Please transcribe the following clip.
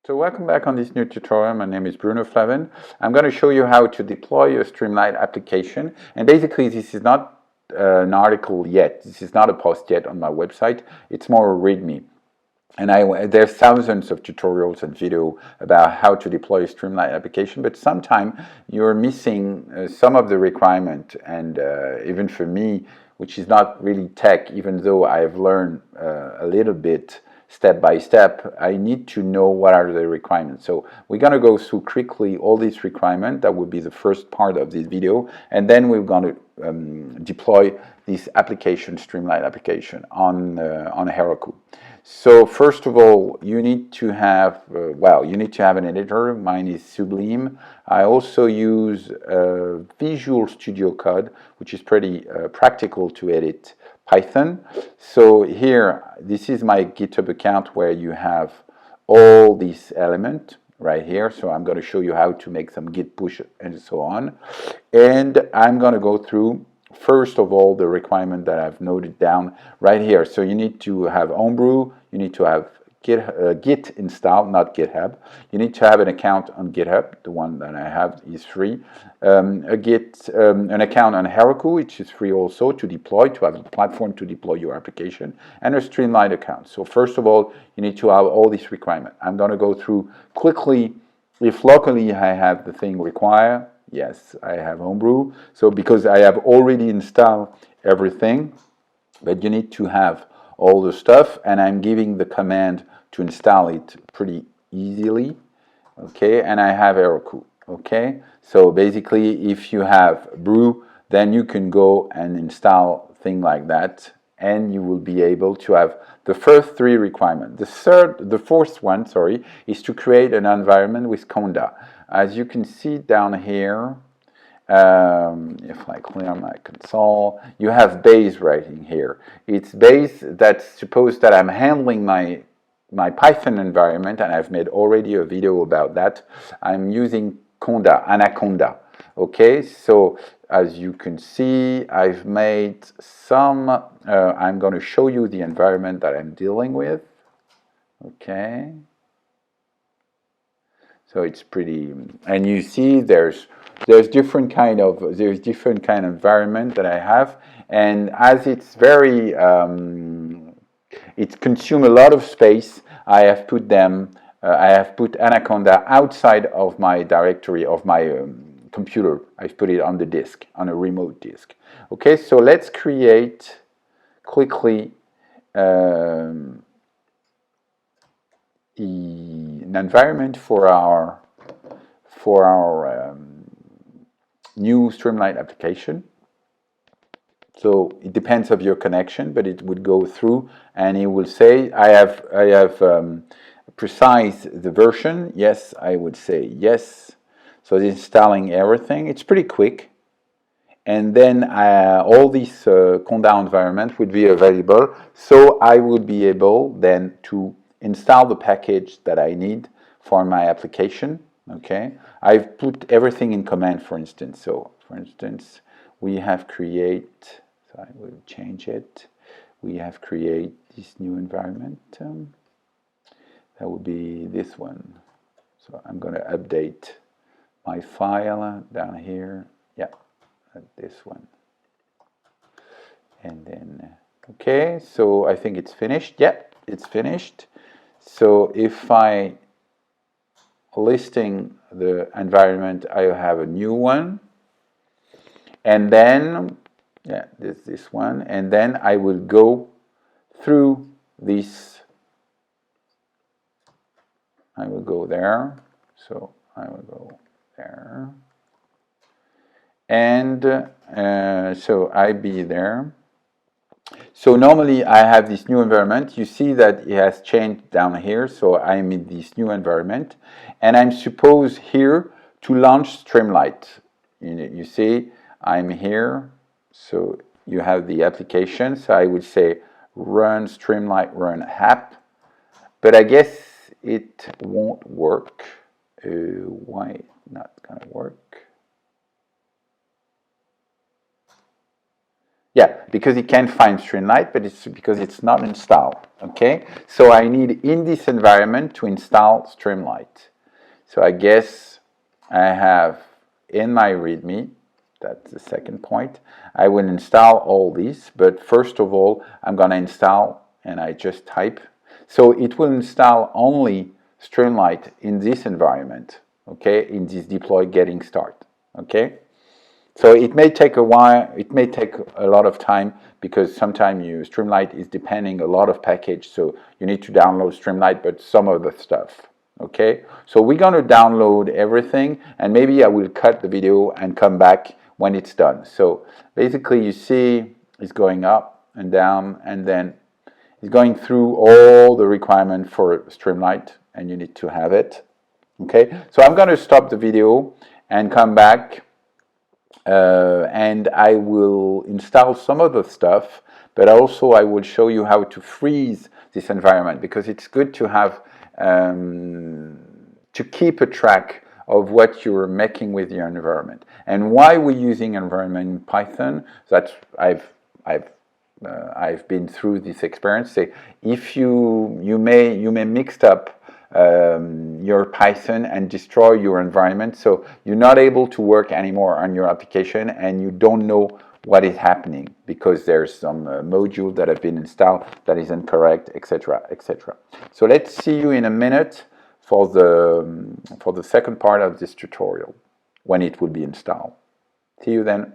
So welcome back on this new tutorial. My name is Bruno Flaven. I'm going to show you how to deploy a Streamlit application. And basically this is not an article yet. This is not a post yet on my website. It's more a README. And there's thousands of tutorials and video about how to deploy a Streamlit application, but sometimes you're missing some of the requirement. And even for me, which is not really tech, even though I've learned a little bit step by step, I need to know what are the requirements. So we're going to go through quickly all these requirements. That will be the first part of this video, and then we're going to deploy this application, Streamlit application, on Heroku. So first of all, you need to have an editor. Mine is Sublime. I also use Visual Studio Code, which is pretty practical to edit Python. So here, this is my GitHub account where you have all these elements right here. So I'm going to show you how to make some git push and so on. And I'm going to go through, first of all, the requirement that I've noted down right here. So you need to have Homebrew, you need to have Git installed, not GitHub. You need to have an account on GitHub. The one that I have is free. An account on Heroku, which is free also to deploy, to have a platform to deploy your application, and a Streamlit account. So first of all, you need to have all these requirements. I'm going to go through quickly. If locally I have the thing require, yes, I have Homebrew. So because I have already installed everything, but you need to have all the stuff, and I'm giving the command to install it pretty easily, okay, and I have Heroku, okay. So basically, if you have Brew, then you can go and install thing like that, and you will be able to have the first three requirements. The fourth one, sorry, is to create an environment with Conda. As you can see down here, if I clear my console, you have base writing here. It's base that's supposed that I'm handling my Python environment, and I've made already a video about that. I'm using Conda, Anaconda. Okay, so as you can see, I've made some, I'm going to show you the environment that I'm dealing with. Okay. So it's pretty, and you see there's different kind of environment that I have, and as it's very it consumes a lot of space, I have put Anaconda outside of my directory of my computer. I've put it on the disk, on a remote disk. Okay, so let's create quickly an environment for our new Streamlit application. So it depends of your connection, but it would go through and it will say I have precise the version. Yes, I would say yes. So it's installing everything. It's pretty quick. And then all these Conda environment would be available. So I would be able then to install the package that I need for my application. Okay, I've put everything in command, for instance. So for instance, we have create, so I will change it. We have create this new environment. That would be this one. So I'm going to update my file down here. Yeah, this one. And then, okay, so I think it's finished. Yeah, it's finished. So if I listing the environment, I have a new one, and then yeah, this one, and then I will go through this. I will go there, so I will go there, and so I be there. So normally I have this new environment. You see that it has changed down here. So I'm in this new environment, and I'm supposed here to launch Streamlit. You see, I'm here. So you have the application. So I would say run Streamlit, run app. But I guess it won't work. Why not gonna work? Yeah, because it can't find Streamlit, but it's because it's not installed. Okay, so I need in this environment to install Streamlit. So I guess I have in my README, that's the second point, I will install all these, but first of all, I'm going to install, and I just type. So it will install only Streamlit in this environment, okay, in this deploy getting start, okay. So it may take a while, it may take a lot of time because sometimes Streamlit is depending a lot of package, so you need to download Streamlit, but some of the stuff. Okay, so we're going to download everything, and maybe I will cut the video and come back when it's done. So basically you see it's going up and down, and then it's going through all the requirements for Streamlit, and you need to have it. Okay, so I'm going to stop the video and come back. And I will install some of the stuff, but also I will show you how to freeze this environment, because it's good to have to keep a track of what you're making with your environment and why we're using environment in Python. That's I've been through this experience. Say if you may mix up your Python and destroy your environment, so you're not able to work anymore on your application and you don't know what is happening because there's some module that have been installed that is incorrect, etc., etc. So let's see you in a minute for the second part of this tutorial when it will be installed. See you then.